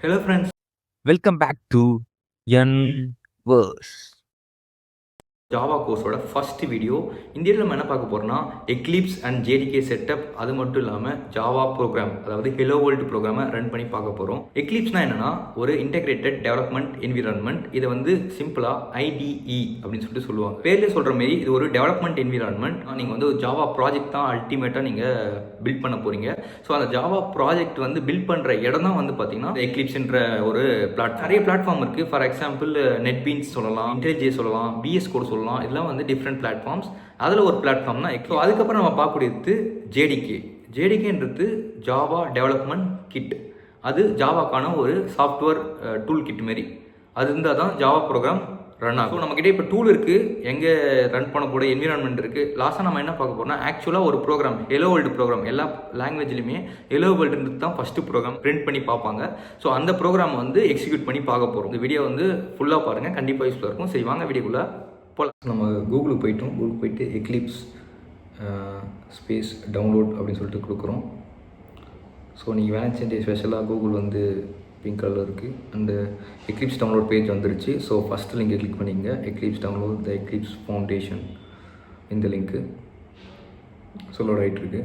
Hello friends, Welcome back to Verse. Java கோர்ஸோட first video. இந்த வீடியோவில் நம்ம என்ன பார்க்க போகிறோம்னா எக்லிப்ஸ் அண்ட் ஜேடிகே செட்டப், அது மட்டும் இல்லாமல் ஜாவா ப்ரோக்ராம், அதாவது ஹெலோ வேர்ல்டு ப்ரோக்ராமை ரன் பண்ணி பார்க்க போகிறோம். எக்லிப்ஸ்னா என்னன்னா ஒரு இன்டெகிரேட்டட் டெவலப்மெண்ட் என்விரான்மெண்ட். இதை வந்து சிம்பிளாக ஐடிஇ அப்படின்னு சொல்லிட்டு சொல்லுவாங்க. பேர்லேயே சொல்கிற மாரி இது ஒரு டெவலப்மெண்ட் என்விரான்மெண்ட். நீங்கள் வந்து ஒரு ஜாவா ப்ராஜெக்ட் தான் அல்டிமேட்டாக நீங்கள் பில்ட் பண்ண போகிறீங்க. ஸோ அந்த ஜாவா ப்ராஜெக்ட் வந்து பில்ட் பண்ணுற இடம் தான் வந்து பார்த்தீங்கன்னா எக்லிப்ஸ்ன்ற ஒரு நிறைய பிளாட்ஃபார்ம் இருக்குது. ஃபார் எக்ஸாம்பிள் நெட்பீன்ஸ் சொல்லலாம், இன்டெலிஜே சொல்லலாம், பிஎஸ் கோட் சொல்லலாம். இதெல்லாம் வந்து டிஃப்ரெண்ட் பிளாட்ஃபார்ம்ஸ். அதில் ஒரு பிளாட்ஃபார்ம் தான் எக்ஸோ. அதுக்கப்புறம் நம்ம பார்க்கக்கூடியது ஜேடிகேன்றது ஜாவா டெவலப்மெண்ட் கிட். அது ஜாவாக்கான ஒரு சாஃப்ட்வேர் டூல் கிட் மாரி. அது இருந்தால் தான் ஜாவா ப்ரோக்ராம் ரன் ஆகும். நம்மக்கிட்ட இப்போ டூல் இருக்குது, எங்கே ரன் பண்ணக்கூடிய என்விரான்மெண்ட் இருக்குது. லாஸ்ட்டாக நம்ம என்ன பார்க்க போகிறோம்னா ஆக்சுவலாக ஒரு ப்ரோக்ராம், ஹெலோ வேர்ல்டு ப்ரோக்ராம். எல்லா லாங்குவேஜ்லையுமே ஹெலோ வேர்ல்டுன்றது தான் ஃபஸ்ட்டு ப்ரோக்ராம் பிரிண்ட் பண்ணி பார்ப்பாங்க. ஸோ அந்த ப்ரோக்ராம் வந்து எக்ஸிக்யூட் பண்ணி பார்க்க போகிறோம். இந்த வீடியோ வந்து ஃபுல்லாக பாருங்கள், கண்டிப்பாக யூஸ்ஃபுல்லாக இருக்கும். சரி, வாங்க வீடியோக்குள்ளே போகலாம். நம்ம கூகுளுக்கு போயிட்டு எக்லிப்ஸ் ஸ்பேஸ் டவுன்லோட் அப்படின்னு சொல்லிட்டு கொடுக்குறோம். ஸோ நீங்கள் வேலன்ஸ் ஸ்பெஷலாக கூகுள் வந்து பிங்க் கலரில் இருக்குது. அந்த எக்லிப்ஸ் டவுன்லோட் பேஜ் வந்துருச்சு. ஸோ ஃபஸ்ட்டு லிங்கை கிளிக் பண்ணிங்க, எக்லிப்ஸ் டவுன்லோட் த எக்லிப்ஸ் ஃபவுண்டேஷன், இந்த லிங்க்கு லோட் ஆகிட்டுருக்கு.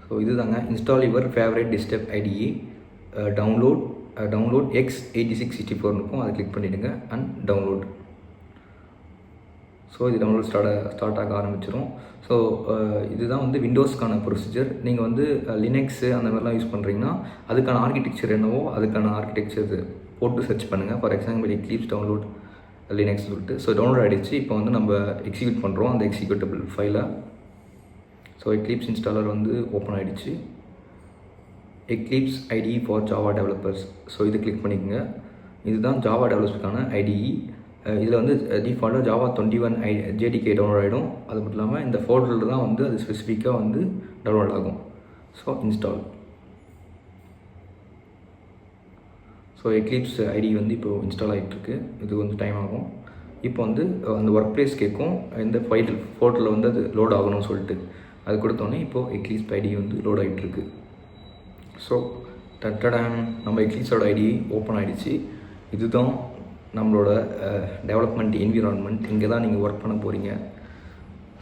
ஸோ இது தாங்க install your favourite desktop ITE download x8664 இருக்கும். அதை கிளிக் பண்ணிவிடுங்க அண்ட் டவுன்லோட். ஸோ இது டவுன்லோட் ஸ்டார்ட் ஆக ஆரம்பிச்சிடும். ஸோ இதுதான் வந்து விண்டோஸ்க்கான ப்ரொசீஜர். நீங்கள் வந்து லினக்ஸு அந்த மாதிரிலாம் யூஸ் பண்ணுறீங்கன்னா அதுக்கான ஆர்கிடெக்சர் என்னவோ அதுக்கான ஆர்கிடெக்சர் போட்டு சர்ச் பண்ணுங்கள். For example Eclipse download Linux சொல்லிட்டு. ஸோ டவுன்லோட் ஆகிடுச்சு. இப்போ வந்து நம்ம எக்ஸிக்யூட் பண்ணுறோம் அந்த எக்ஸிக்யூட்டபிள் ஃபைலை. ஸோ எக்லிப்ஸ் இன்ஸ்டாலர் வந்து ஓப்பன் ஆகிடுச்சு. Eclipse ITE for Java developers. So இது கிளிக் பண்ணிக்கோங்க. இதுதான் ஜாவா டெவலப்பர்ஸ்க்கான ஐடிஇ. இதில் வந்து டிஃபால்ட்டாக ஜாவா 21 ஜேடிகே டவுன்லோட் ஆகிடும். அது மட்டும் இல்லாமல் இந்த ஃபோல்டரில் தான் வந்து அது ஸ்பெசிஃபிக்காக வந்து டவுன்லோட் ஆகும். So install. So Eclipse IDE வந்து இப்போ இன்ஸ்டால் ஆகிட்டுருக்கு. இது வந்து டைம் ஆகும். இப்போ வந்து அந்த ஒர்க் ப்ளேஸ் கேட்கும், இந்த ஃபோல்டரில் வந்து அது லோட் ஆகணும்னு சொல்லிட்டு அது கொடுத்தோன்னே இப்போது எக்லிப்ஸ் ஐடி வந்து லோட் ஆகிட்டுருக்கு. ஸோ நம்ம எக்லிப்ஸோட ஐடி ஓப்பன் ஆகிடுச்சு. இதுதான் நம்மளோட டெவலப்மெண்ட் என்விரான்மெண்ட். இங்கே தான் நீங்கள் ஒர்க் பண்ண போகிறீங்க.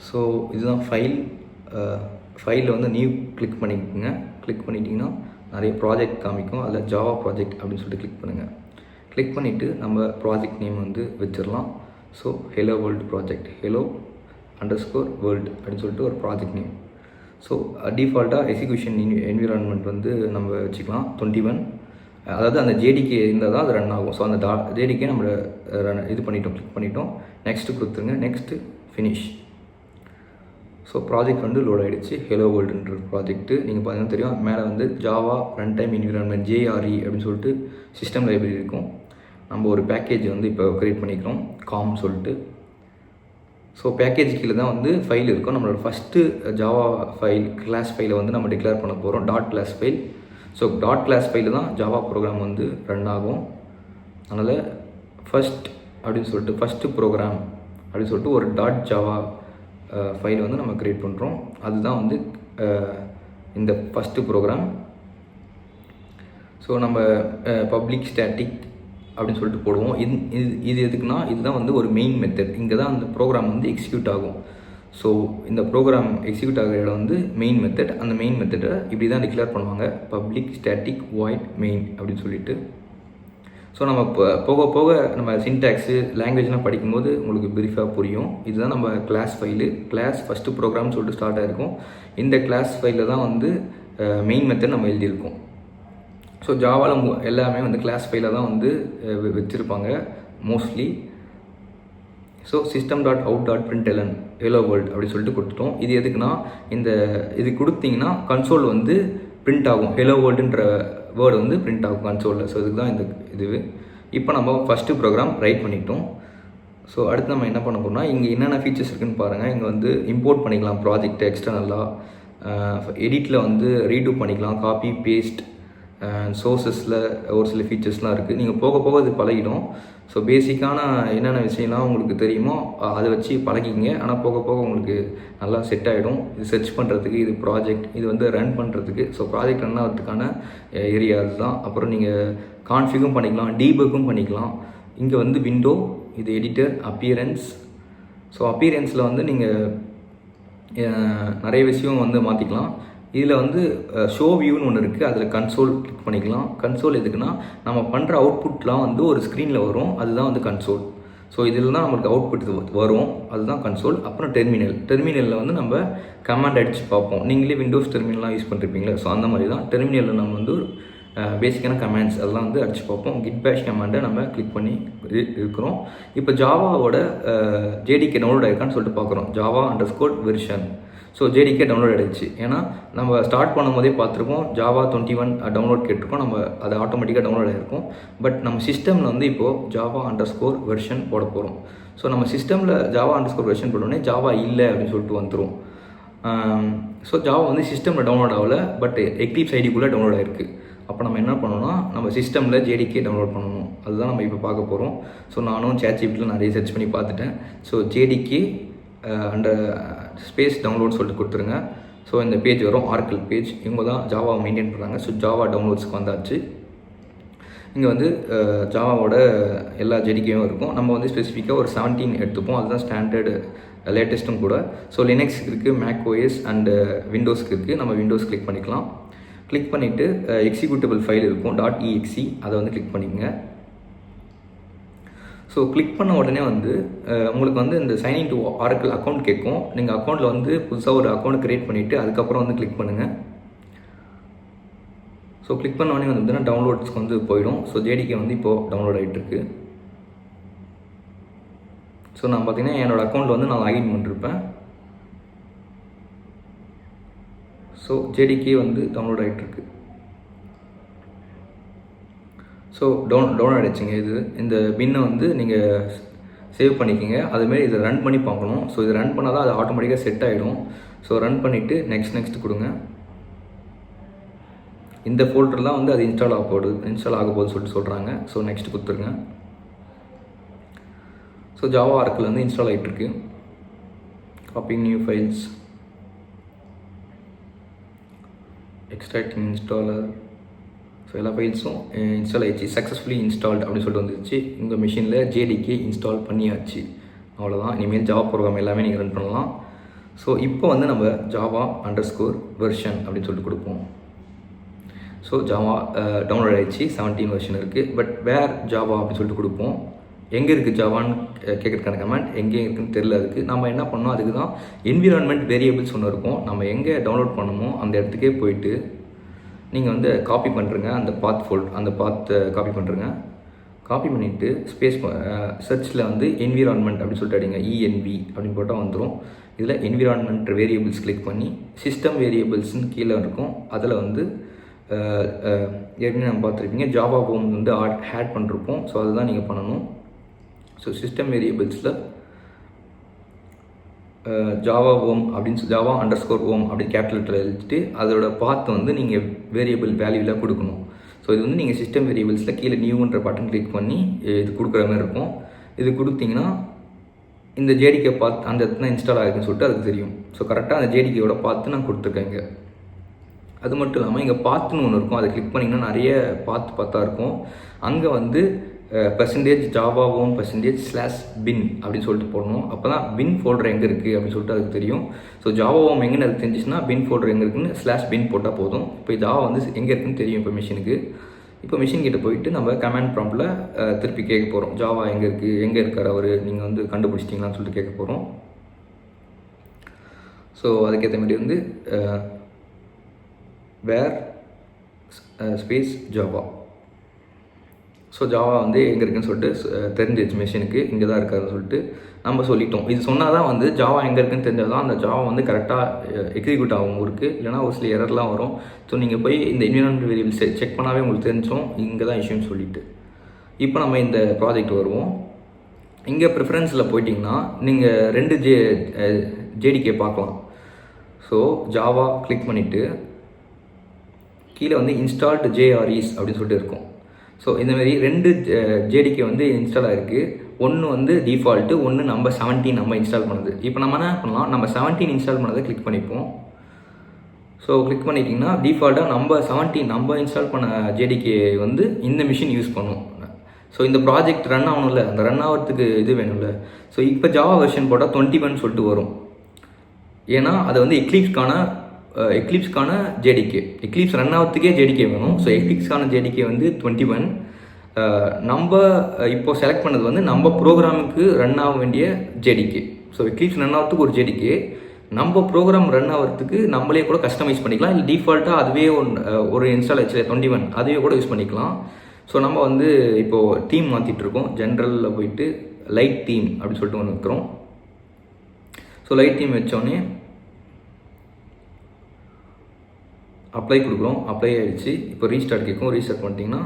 ஸோ இதுதான் ஃபைலில் வந்து நியூ கிளிக் பண்ணிக்கோங்க. கிளிக் பண்ணிட்டீங்கன்னா நிறைய ப்ராஜெக்ட் காமிக்கும். அதில் ஜாவா ப்ராஜெக்ட் அப்படின்னு சொல்லிட்டு கிளிக் பண்ணுங்கள். கிளிக் பண்ணிவிட்டு நம்ம ப்ராஜெக்ட் நேம் வந்து வச்சிடலாம். So hello world project, hello _world அப்படின்னு சொல்லிட்டு ஒரு ப்ராஜெக்ட் நேம். ஸோ டிஃபால்ட்டாக எக்ஸிக்யூஷன் என்விரான்மெண்ட் வந்து நம்ம வச்சுக்கலாம் 21. அதாவது அந்த ஜேடிகே இருந்தால் தான் அது ரன் ஆகும். ஸோ அந்த ஜேடிகே நம்ம இது பண்ணிட்டோம், கிளிக் பண்ணிட்டோம். நெக்ஸ்ட்டு கொடுத்துருங்க. Next finish. ஸோ ப்ராஜெக்ட் வந்து லோட் ஆகிடுச்சு. ஹெலோ வேர்ல்டுன்ற ப்ராஜெக்ட்டு நீங்கள் பார்த்தீங்கன்னா தெரியும். மேலே வந்து Java run time environment JRE அப்படின்னு சொல்லிட்டு சிஸ்டம் லைப்ரரி இருக்கும். நம்ம ஒரு பேக்கேஜ் வந்து இப்போ க்ரியேட் பண்ணிக்கிறோம், காம் சொல்லிட்டு. ஸோ பேக்கேஜ் கீழே தான் வந்து ஃபைல் இருக்கும். நம்மளோட ஃபஸ்ட்டு ஜாவா கிளாஸ் ஃபைலை வந்து நம்ம டிக்ளேர் பண்ண போகிறோம், .class ஃபைல். ஸோ .class ஃபைலில் தான் ஜாவா ப்ரோக்ராம் வந்து ரன் ஆகும். அதனால் ஃபஸ்ட்டு ப்ரோக்ராம் அப்படின்னு சொல்லிட்டு ஒரு .java ஃபைல் வந்து நம்ம க்ரியேட் பண்ணுறோம். அதுதான் வந்து இந்த ஃபஸ்ட்டு ப்ரோக்ராம். ஸோ நம்ம பப்ளிக் ஸ்டாட்டிக் அப்படின்னு சொல்லிட்டு போடுவோம். இது எதுக்குன்னா இதுதான் வந்து ஒரு மெயின் மெத்தட். இங்கே தான் அந்த ப்ரோக்ராம் வந்து எக்ஸிக்யூட் ஆகும். ஸோ இந்த ப்ரோக்ராம் எக்ஸிக்யூட் ஆகிற இடம் வந்து மெயின் மெத்தட். அந்த மெயின் மெத்தடை இப்படி தான் டிக்ளேர் பண்ணுவாங்க, பப்ளிக் ஸ்டாட்டிக் வாய்ட் மெயின் அப்படின்னு சொல்லிட்டு. ஸோ நம்ம போக நம்ம சின்டாக்ஸு லாங்குவேஜ்லாம் படிக்கும்போது உங்களுக்கு ப்ரீஃபாக புரியும். இதுதான் நம்ம கிளாஸ் ஃபைலு. ஃபஸ்ட்டு ப்ரோக்ராம்னு சொல்லிட்டு ஸ்டார்ட் ஆகிருக்கும். இந்த கிளாஸ் ஃபைலில் தான் வந்து மெயின் மெத்தட் நம்ம எழுதியிருக்கோம். ஸோ ஜாவாவில் எல்லாமே வந்து கிளாஸ் ஃபைலில் தான் வந்து வச்சுருப்பாங்க mostly. So system.out.println hello world அப்படின்னு சொல்லிட்டு கொடுத்துட்டோம். இது எதுக்குன்னா இது கொடுத்தீங்கன்னா கன்சோல் வந்து பிரிண்ட் ஆகும். ஹெலோ வேர்ல்டுன்ற வேர்டு வந்து பிரிண்ட் ஆகும் கன்சோலில். ஸோ இதுக்கு தான் இது. இப்போ நம்ம ஃபஸ்ட்டு ப்ரோக்ராம் ரைட் பண்ணிட்டோம். ஸோ அடுத்து நம்ம என்ன பண்ண போகிறோம்னா இங்கே என்னென்ன ஃபீச்சர்ஸ் இருக்குதுன்னு பாருங்கள். இங்கே வந்து இம்போர்ட் பண்ணிக்கலாம் ப்ராஜெக்ட் எக்ஸ்டர்னலாக. எடிட்டில் வந்து ரீடூ பண்ணிக்கலாம், காப்பி பேஸ்ட். சோர்ஸஸில் ஒரு சில ஃபீச்சர்ஸ்லாம் இருக்குது. நீங்கள் போக இது பழகிடும். ஸோ பேசிக்கான என்னென்ன விஷயம்லாம் உங்களுக்கு தெரியுமோ அதை வச்சு பழகிங்க. ஆனால் போக உங்களுக்கு நல்லா செட் ஆகிடும். இது சர்ச் பண்ணுறதுக்கு, இது ப்ராஜெக்ட், இது வந்து ரன் பண்ணுறதுக்கு. ஸோ ப்ராஜெக்ட் ரன் ஆகிறதுக்கான ஏரியா அதுதான். அப்புறம் நீங்கள் கான்ஃபிகும் பண்ணிக்கலாம், டீபக்கும் பண்ணிக்கலாம். இங்கே வந்து விண்டோ, இது எடிட்டர், அப்பியரன்ஸ். ஸோ அப்பியரன்ஸில் வந்து நீங்கள் நிறைய விஷயம் வந்து மாற்றிக்கலாம். இதில் வந்து ஷோ வியூன்னு ஒன்று இருக்குது, அதில் கன்சோல் கிளிக் பண்ணிக்கலாம். கன்சோல் எதுக்குன்னா நம்ம பண்ணுற அவுட்புட்லாம் வந்து ஒரு ஸ்க்ரீனில் வரும், அதுதான் வந்து கன்சோல். ஸோ இதில் தான் நம்மளுக்கு அவுட்புட் வரும், அதுதான் கன்சோல். அப்புறம் டெர்மினலில் வந்து நம்ம கமாண்ட் அடித்து பார்ப்போம். நீங்களே விண்டோஸ் டெர்மினல்லாம் யூஸ் பண்ணிருப்பீங்களா, ஸோ அந்த மாதிரி தான் டெர்மினலில் நம்ம வந்து பேசிக்கான கமாண்ட்ஸ் அதெல்லாம் வந்து அடித்து பார்ப்போம். கிட் பேஷ் கமாண்டை நம்ம கிளிக் பண்ணி இருக்கிறோம். இப்போ ஜாவாவோட ஜேடிகே டவுன்லோட் ஆயிருக்கான்னு சொல்லிட்டு பார்க்குறோம். Java_ version. So JDK download ஆகிடுச்சு. ஏன்னா நம்ம ஸ்டார்ட் பண்ணும்போதே பார்த்துருக்கோம், Java 21 டவுன்லோட் கேட்டிருக்கோம், நம்ம அது ஆட்டோமேட்டிக்காக டவுன்லோட் ஆகிருக்கும். பட் நம்ம சிஸ்டமில் வந்து இப்போது Java_ வெர்ஷன் போட போகிறோம். ஸோ நம்ம சிஸ்டமில் Java_ வெர்ஷன் போட்டோடனே ஜாவா இல்லை அப்படின்னு சொல்லிட்டு வந்துடும். ஸோ ஜாவா வந்து சிஸ்டமில் டவுன்லோட் ஆகலை, பட் எக்லிப்ஸ் ஐடிக்குள்ளே டவுன்லோட் ஆகிருக்கு. அப்போ நம்ம என்ன பண்ணணும்னா நம்ம சிஸ்டமில் ஜேடிகே டவுன்லோட் பண்ணணும். அதுதான் நம்ம இப்போ பார்க்க போகிறோம். ஸோ நானும் ChatGPTல நிறைய சர்ச் பண்ணி பார்த்துட்டேன். So JDK under space download சொல்லிட்டு கொடுத்துருங்க. ஸோ இந்த பேஜ் வரும், ஆர்க்கல் பேஜ். இவங்க தான் ஜாவா மெயின்டைன் பண்ணுறாங்க. ஸோ ஜாவா டவுன்லோட்ஸ்க்கு வந்தாச்சு. இங்கே வந்து ஜாவாவோட எல்லா ஜேடிகேவும் இருக்கும். நம்ம வந்து ஸ்பெசிஃபிக்காக ஒரு 17 எடுத்துப்போம், அதுதான் ஸ்டாண்டர்டு லேட்டஸ்ட்டும் கூட. ஸோ லினக்ஸ்க்கு இருக்குது, மேக் ஓஎஸ் அண்டு விண்டோஸ்க்கு இருக்குது. நம்ம விண்டோஸ் கிளிக் பண்ணிக்கலாம். கிளிக் பண்ணிவிட்டு எக்ஸிக்யூட்டபிள் ஃபைல் இருக்கும் .exe, அதை வந்து கிளிக் பண்ணிக்கங்க. ஸோ கிளிக் பண்ண உடனே வந்து உங்களுக்கு வந்து இந்த சைன்இன் டு ஆரக்கிள் அக்கௌண்ட் கேட்கும். நீங்கள் அக்கௌண்ட்டில் வந்து புதுசாக ஒரு அக்கௌண்ட் க்ரியேட் பண்ணிவிட்டு அதுக்கப்புறம் வந்து கிளிக் பண்ணுங்கள். ஸோ கிளிக் பண்ண உடனே வந்து டவுன்லோட்ஸ்க்கு வந்து போயிடும். ஸோ ஜேடிகே வந்து இப்போது டவுன்லோட் ஆகிட்டுருக்கு. ஸோ நான் பார்த்தீங்கன்னா என்னோடய அக்கௌண்ட்டில் வந்து நான் லாகின் பண்ணிருப்பேன். ஸோ ஜேடிகே வந்து டவுன்லோட் ஆகிட்டுருக்கு. ஸோ டவுன்லோட் ஆகிடுச்சிங்க. இந்த பின்னை வந்து நீங்கள் சேவ் பண்ணிக்கிங்க. அதுமாரி இதை ரன் பண்ணி பார்க்கணும். ஸோ இதை ரன் பண்ணால் தான் அது ஆட்டோமேட்டிக்காக செட் ஆகிடும். ஸோ ரன் பண்ணிவிட்டு நெக்ஸ்ட் கொடுங்க. இந்த ஃபோல்டர்லாம் வந்து அது இன்ஸ்டால் ஆக போகுதுன்னு சொல்லிட்டு சொல்கிறாங்க. ஸோ நெக்ஸ்ட் கொடுத்துருங்க. ஸோ ஜாவா ஆர்க்கில் வந்து இன்ஸ்டால் ஆகிட்டுருக்கு. Copying new files, extracting installer. So எல்லா ஃபைல்ஸும் இன்ஸ்டால் ஆகிடுச்சு. சக்ஸஸ்ஃபுல்லி இன்ஸ்டால்ட் அப்படின்னு சொல்லிட்டு வந்துருச்சு. இந்த மிஷினில் ஜேடிகே இன்ஸ்டால் பண்ணியாச்சு. அவ்வளோதான். இனிமேல் ஜாவா ப்ரோக்ராம் எல்லாமே நீங்கள் ரன் பண்ணலாம். ஸோ இப்போ வந்து நம்ம Java_ வெர்ஷன் அப்படின்னு சொல்லிட்டு கொடுப்போம். ஸோ ஜாவா டவுன்லோட் ஆகிடுச்சு, 17 வெர்ஷன் இருக்குது. பட் வேர் ஜாவா அப்படின்னு சொல்லிட்டு கொடுப்போம். எங்கே இருக்குது ஜாவான்னு கேட்குறதுக்கான கமெண்ட் எங்கே இருக்குதுன்னு தெரியல. அதுக்கு நம்ம என்ன பண்ணோம், அதுக்கு தான் என்விரான்மெண்ட் வேரியபிள்ஸ் ஒன்று இருக்கும். நம்ம எங்கே டவுன்லோட் பண்ணணுமோ அந்த இடத்துக்கே போயிட்டு நீங்கள் வந்து காப்பி பண்ணுறங்க. அந்த பாத்தை காப்பி பண்ணுறங்க. காப்பி பண்ணிவிட்டு ஸ்பேஸ் சர்ச்சில் வந்து என்விரான்மெண்ட் அப்படின்னு சொல்லிட்டு அடிங்க. ENV அப்படின்னு போட்டால் வந்துடும். இதில் என்விரான்மெண்ட் வேரியபிள்ஸ் கிளிக் பண்ணி சிஸ்டம் வேரியபிள்ஸ்னு கீழே இருக்கும். அதில் வந்து ஏற்கனவே நம்ம பார்த்துருப்பீங்க ஜாவா ஹோம் வந்து ஆட் பண்ணிருப்போம். ஸோ அதுதான் நீங்கள் பண்ணணும். ஸோ சிஸ்டம் வேரியபிள்ஸில் ஜாவா ஹோம் அப்படின்னு Java_ அப்படின்னு கேபிட்டல் எழுதிட்டு அதோட பாத் வந்து நீங்கள் வேரியபிள் வேல்யூவில் கொடுக்கணும். ஸோ இது வந்து நீங்கள் சிஸ்டம் வேரியபிள்ஸில் கீழே நியூன்ற பட்டன் கிளிக் பண்ணி இது கொடுக்குற மாதிரி இருக்கும். இது கொடுத்தீங்கன்னா இந்த ஜேடிகே பாத் அந்த இடத்துல இன்ஸ்டால் ஆகிருக்குன்னு சொல்லிட்டு அதுக்கு தெரியும். ஸோ கரெக்டாக அந்த ஜேடிகேயோட பார்த்து நான் கொடுத்துருக்கேங்க. அது மட்டும் இல்லாமல் இங்கே பாத்துன்னு ஒன்று இருக்கும். அதை கிளிக் பண்ணிங்கன்னா நிறைய பார்த்தா இருக்கும். அங்கே வந்து %Java Home %/bin அப்படின்னு சொல்லிட்டு போடணும். அப்போ தான் பின் ஃபோல்டர் எங்கே இருக்குது அப்படின்னு சொல்லிட்டு அதுக்கு தெரியும். ஸோ Java Home எங்கேன்னு அது தெரிஞ்சிச்சுன்னா பின் ஃபோல்டர் எங்கே இருக்குன்னு /bin போட்டால் போதும். இப்போ ஜாவா வந்து எங்கே இருக்குன்னு தெரியும் இப்போ மிஷினுக்கு. இப்போ மிஷின் கிட்ட போயிட்டு நம்ம கமாண்ட் ப்ராம்ப்டில் திருப்பி கேட்க போகிறோம். ஜாவா எங்கே இருக்குது, எங்கே இருக்கார் அவர், நீங்கள் வந்து கண்டுபிடிச்சிட்டிங்களான்னு சொல்லிட்டு கேட்க போகிறோம். ஸோ அதுக்கேற்ற மாதிரி வந்து வேர் ஸ்பேஸ் ஜாவா. ஸோ ஜாவா வந்து எங்கே இருக்குன்னு சொல்லிட்டு தெரிஞ்சிச்சு மிஷினுக்கு, இங்கே தான் இருக்காருன்னு சொல்லிட்டு நம்ம சொல்லிட்டோம். இது சொன்னால் தான் வந்து ஜாவா எங்கே இருக்குன்னு தெரிஞ்சால் தான் அந்த ஜாவா வந்து கரெக்டாக எக்ஸிக்யூட் ஆகும் ஊருக்கு. இல்லைனா ஒரு சில எரர்லாம் வரும். ஸோ நீங்கள் போய் இந்த என்விரான்மெண்ட் வேரியபிள்ஸ் செக் பண்ணாவே உங்களுக்கு தெரிஞ்சிடும் இங்கே தான் இஷ்யூன்னு சொல்லிட்டு. இப்போ நம்ம இந்த ப்ராஜெக்ட் வருவோம். இங்கே ப்ரிஃபரன்ஸில் போயிட்டிங்கன்னா நீங்கள் 2 ஜேடிகே பார்க்கலாம். ஸோ ஜாவா கிளிக் பண்ணிவிட்டு கீழே வந்து இன்ஸ்டால்டு JREs அப்படின்னு சொல்லிட்டு இருக்கும். ஸோ இந்தமாரி 2 ஜேடிகே வந்து இன்ஸ்டால் ஆகிருக்கு. ஒன்று வந்து டிஃபால்ட்டு, ஒன்று நம்ம 17 நம்ம இன்ஸ்டால் பண்ணது. இப்போ நம்ம என்ன பண்ணலாம், நம்ம 17 இன்ஸ்டால் பண்ணதை கிளிக் பண்ணிப்போம். ஸோ கிளிக் பண்ணிட்டிங்கன்னா டிஃபால்ட்டாக நம்ம இன்ஸ்டால் பண்ண ஜேடிகே வந்து இந்த மிஷின் யூஸ் பண்ணும். ஸோ இந்த ப்ராஜெக்ட் ரன் ஆகணும்ல, அந்த ரன் ஆகிறதுக்கு இது வேணும்ல. ஸோ இப்போ ஜாவா வெர்ஷன் போட்டால் 21 சொல்லிட்டு வரும். ஏன்னா அது வந்து எக்லிப்ஸ்க்கான ஜேடிகே. எக்லிப்ஸ் ரன் ஆகிறதுக்கே ஜேடிகே வேணும். ஸோ எக்லிப்ஸ்க்கான ஜேடிகே வந்து 21. நம்ம இப்போ செலக்ட் பண்ணது வந்து நம்ம ப்ரோக்ராமுக்கு ரன் ஆக வேண்டிய ஜேடிகே. ஸோ எக்லிப்ஸ் ரன் ஆகிறதுக்கு ஒரு ஜேடிகே, நம்ம ப்ரோக்ராம் ரன் ஆகிறதுக்கு நம்மளே கூட கஸ்டமைஸ் பண்ணிக்கலாம். இல்லை டிஃபால்ட்டாக அதுவே ஒரு இன்ஸ்டால் ஆச்சு 21 அதுவே கூட யூஸ் பண்ணிக்கலாம். ஸோ நம்ம வந்து இப்போது தீம் மாற்றிட்டுருக்கோம். ஜென்ரலில் போயிட்டு லைட் தீம் அப்படின்னு சொல்லிட்டு ஒன்று வைக்கிறோம். ஸோ லைட் தீம் வச்சோடனே அப்ளை கொடுக்குறோம். அப்ளை ஆகிடுச்சு. இப்போ ரீஸ்டார்ட் கேட்கும். ரீஸ்டார்ட் பண்ணிட்டீங்கன்னா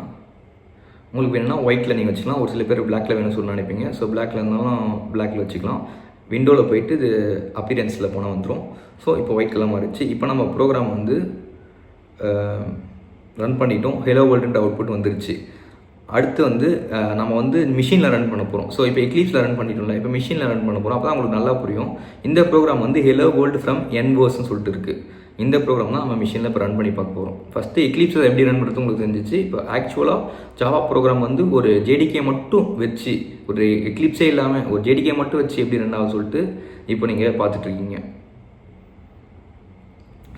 உங்களுக்கு வேணும்னா ஒயிட்டில் நீங்கள் வச்சுக்கலாம். ஒரு சில பேர் பிளாக்கில் வேணும்னு சொல்லி நினைப்பீங்க. ஸோ பிளாக்கில் இருந்தாலும் பிளாக்கில் வச்சுக்கலாம். விண்டோவில் போயிட்டு இது அப்பியரன்ஸில் போனால் வந்துடும். ஸோ இப்போ ஒயிட் கலர் மாறிடுச்சு. இப்போ நம்ம ப்ரோக்ராம் வந்து ரன் பண்ணிட்டோம். ஹலோ வேர்ல்டுன்ற அவுட்புட் வந்துருச்சு. அடுத்து வந்து நம்ம வந்து மிஷினில் ரன் பண்ண போகிறோம். ஸோ இப்போ எக்லிப்ஸில் ரன் பண்ணிட்டோம்ல, இப்போ மிஷினில் ரன் பண்ண போகிறோம். அப்போ தான் உங்களுக்கு நல்லா புரியும். இந்த ப்ரோக்ராம் வந்து ஹலோ வேர்ல்டு ஃப்ரம் என்வர்ஸ்ன்னு சொல்லிட்டு இருக்குது. இந்த ப்ரோக்ராம் தான் நம்ம மிஷினில் இப்போ ரன் பண்ணி பார்க்க போகிறோம். ஃபஸ்ட்டு எக்லிப்ஸில் எப்படி ரன் பண்ணுறது உங்களுக்கு தெரிஞ்சிச்சு. இப்போ ஆக்சுவலாக ஜாவா ப்ரோக்ராம் வந்து ஒரு ஜேடிகே மட்டும் வச்சு, ஒரு எக்லிப்ஸே இல்லாமல் ஒரு ஜேடிகே மட்டும் வச்சு எப்படி ரன் ஆகும் சொல்லிட்டு இப்போ நீங்கள் பார்த்துட்ருக்கீங்க.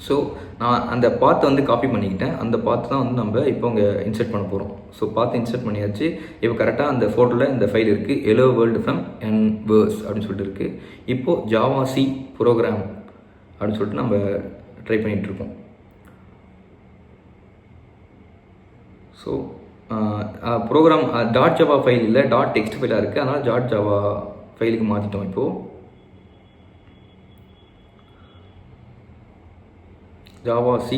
ஸோ நான் அந்த பாத்தை வந்து காப்பி பண்ணிக்கிட்டேன். அந்த பாத்து தான் வந்து நம்ம இப்போ இங்கே இன்சர்ட் பண்ண போகிறோம். ஸோ பார்த்து இன்சர்ட் பண்ணியாச்சு. இப்போ கரெக்டாக அந்த ஃபோட்டோவில் இந்த ஃபைல் இருக்குது. ஹலோ வேர்ல்டு ஃப்ரம் என்வர்ஸ் அப்படின்னு சொல்லிட்டு இருக்குது. இப்போது ஜாவா சி ப்ரோக்ராம் அப்படின்னு சொல்லிட்டு நம்ம ட்ரை பண்ணிகிட்ருக்கோம். So program dot Java file இல்லை, டாட் டெக்ஸ்ட் ஃபைலாக இருக்குது. அதனால் டாட் ஜாவா ஃபைலுக்கு மாற்றிட்டோம். இப்போது Java C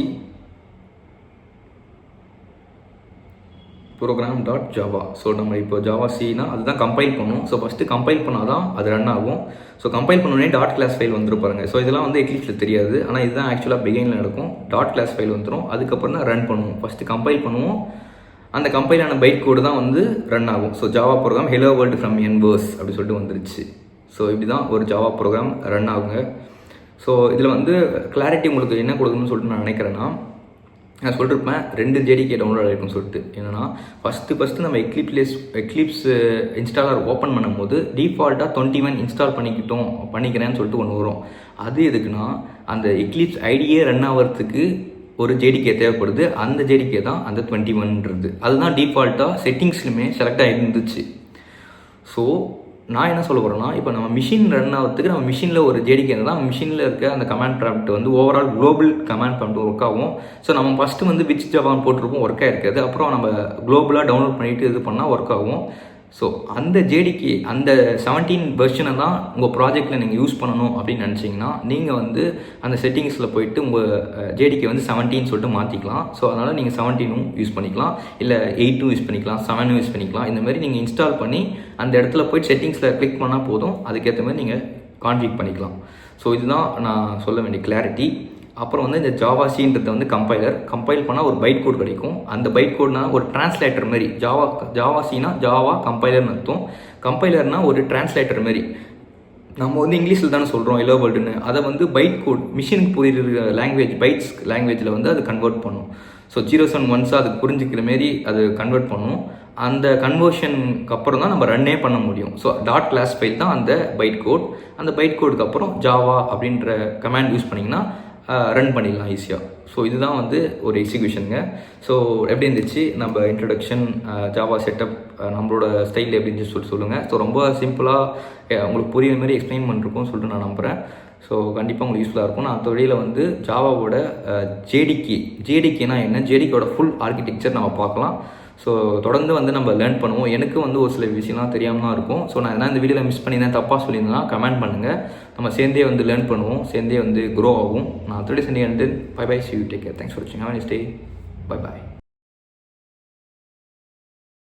program dot Java. So நம்ம இப்போ ஜாவா சினா அதுதான் கம்பைல் பண்ணணும். ஸோ ஃபஸ்ட்டு கம்பைல் பண்ணால் தான் அது ரன் ஆகும். ஸோ கம்பைல் பண்ணோடனே டாட் கிளாஸ் ஃபைல் வந்துருப்பாருங்க. ஸோ இதெல்லாம் வந்து எக்லிப்ஸில் தெரியாது. ஆனால் இதுதான் ஆக்சுவலாக பிகினில் நடக்கும். டாட் கிளாஸ் ஃபைல் வந்துடும். அதுக்கப்புறம் தான் ரன் பண்ணுவோம். ஃபஸ்ட்டு கம்பைல் பண்ணுவோம். அந்த கம்பைலான பைட் கோடு தான் வந்து ரன் ஆகும். So Java program hello world from என்வர்ஸ் அப்படி சொல்லிட்டு வந்துருச்சு. ஸோ இப்படி தான் ஒரு ஜாவா ப்ரோக்ராம் ரன் ஆகுங்க. ஸோ இதில் வந்து கிளாரிட்டி உங்களுக்கு என்ன கொடுக்கணும்னு சொல்லிட்டு நான் நினைக்கிறேன்னா, நான் சொல்லிருப்பேன் 2 ஜேடிகே டவுன்லோட் ஆகிருக்குன்னு சொல்லிட்டு. என்னென்னா ஃபஸ்ட்டு நம்ம எக்லிப்ஸ் இன்ஸ்டாலர் ஓப்பன் பண்ணும்போது டிஃபால்ட்டாக 21 இன்ஸ்டால் பண்ணிக்கிறேன்னு சொல்லிட்டு ஒன்று வரும். அது எதுக்குன்னா அந்த எக்லிப்ஸ் ஐடியே ரன் ஆகிறதுக்கு ஒரு ஜேடிகே தேவைப்படுது. அந்த ஜேடிகே தான் அந்த 21ன்றது. அதுதான் டிஃபால்ட்டாக செட்டிங்ஸ்லையுமே செலக்ட் ஆகிருந்துச்சு. ஸோ நான் என்ன சொல்ல போகிறேன்னா, இப்போ நம்ம மிஷின் ரன் ஆகிறதுக்கு நம்ம மிஷினில் ஒரு ஜேடிகே தான் மிஷினில் இருக்க அந்த கமாண்ட் ப்ராம்ப்ட் வந்து overall global command prompt work ஆகும். ஸோ நம்ம ஃபஸ்ட்டு வந்து விச் ஜாவான்னு போட்டிருப்போம், ஒர்க் ஆகிருக்காது. அப்புறம் நம்ம குளோபலாக டவுன்லோட் பண்ணிவிட்டு இது பண்ணால் ஒர்க் ஆகும். ஸோ அந்த ஜேடிகே அந்த 17 வெர்ஷனை தான் உங்கள் ப்ராஜெக்டில் நீங்கள் யூஸ் பண்ணணும் அப்படின்னு நினச்சிங்கன்னா நீங்கள் வந்து அந்த செட்டிங்ஸில் போயிட்டு உங்கள் ஜேடிகே வந்து 17 சொல்லிட்டு மாற்றிக்கலாம். ஸோ அதனால் நீங்கள் 17 யூஸ் பண்ணிக்கலாம், இல்லை 8 யூஸ் பண்ணிக்கலாம், 7 யூஸ் பண்ணிக்கலாம். இந்த மாதிரி நீங்கள் இன்ஸ்டால் பண்ணி அந்த இடத்துல போய்ட்டு செட்டிங்ஸில் கிளிக் பண்ணால் போதும். அதுக்கேற்ற மாதிரி நீங்கள் கான்ஃபிக் பண்ணிக்கலாம். ஸோ இதுதான் நான் சொல்ல வேண்டிய கிளாரிட்டி. அப்புறம் வந்து இந்த ஜாவா சின்றது வந்து கம்பைல் பண்ணால் ஒரு பைட் கோட் கிடைக்கும். அந்த பைட் கோட்னா ஒரு டிரான்ஸ்லேட்டர் மாதிரி. ஜாவா சினா ஜாவா கம்பைலர்னு அர்த்தம். கம்பைலர்னால் ஒரு டிரான்ஸ்லேட்டர் மாதிரி. நம்ம வந்து இங்கிலீஷில் தானே சொல்கிறோம் ஹலோ வேர்ல்டுன்னு. அதை வந்து பைட் கோட் மிஷினுக்கு புரியுற லாங்குவேஜ் பைட்ஸ் லாங்குவேஜில் வந்து அது கன்வெர்ட் பண்ணும். ஸோ 0s and 1s அதுக்கு புரிஞ்சிக்கிற மாரி அது கன்வெர்ட் பண்ணும். அந்த கன்வர்ஷனுக்கு அப்புறம் தான் நம்ம ரன்னே பண்ண முடியும். ஸோ டாட் கிளாஸ் ஃபைல் தான் அந்த பைட் கோட். அந்த பைட் கோடுக்கு அப்புறம் ஜாவா அப்படின்ற கமாண்ட் யூஸ் பண்ணிங்கன்னா ரன் பண்ணிடலாம் ஈஸியாக. ஸோ இதுதான் வந்து ஒரு எக்ஸிக்யூஷனுங்க. ஸோ எப்படி இருந்துச்சு நம்ம இன்ட்ரடக்ஷன், ஜாவா செட்டப், நம்மளோட ஸ்டைல் எப்படி இருந்துச்சு சொல்லுங்கள். ஸோ ரொம்ப சிம்பிளாக உங்களுக்கு புரியுற மாதிரி எக்ஸ்பிளைன் பண்ணிருக்கோம்னு சொல்லிட்டு நான் நம்புகிறேன். ஸோ கண்டிப்பாக உங்களுக்கு யூஸ்ஃபுல்லாக இருக்கும். நான் அந்த வழியில் வந்து ஜாவாவோட ஜேடிகேனா என்ன, ஜேடிகேயோட ஃபுல் ஆர்கிடெக்சர் நம்ம பார்க்கலாம். ஸோ தொடர்ந்து வந்து நம்ம லேர்ன் பண்ணுவோம். எனக்கு வந்து ஒரு சில விஷயம்லாம் தெரியாமல் தான் இருக்கும். ஸோ நான் எதனா இந்த வீடியோவில் மிஸ் பண்ணியிருந்தேன், தப்பாக சொல்லியிருந்தேன்னா கமெண்ட் பண்ணுங்கள். நம்ம சேர்ந்தே வந்து லேர்ன் பண்ணுவோம், சேர்ந்தே வந்து க்ரோ ஆகும். நான் 30 centi bye bye, see you, take care, thanks for watching, have a nice day, bye bye.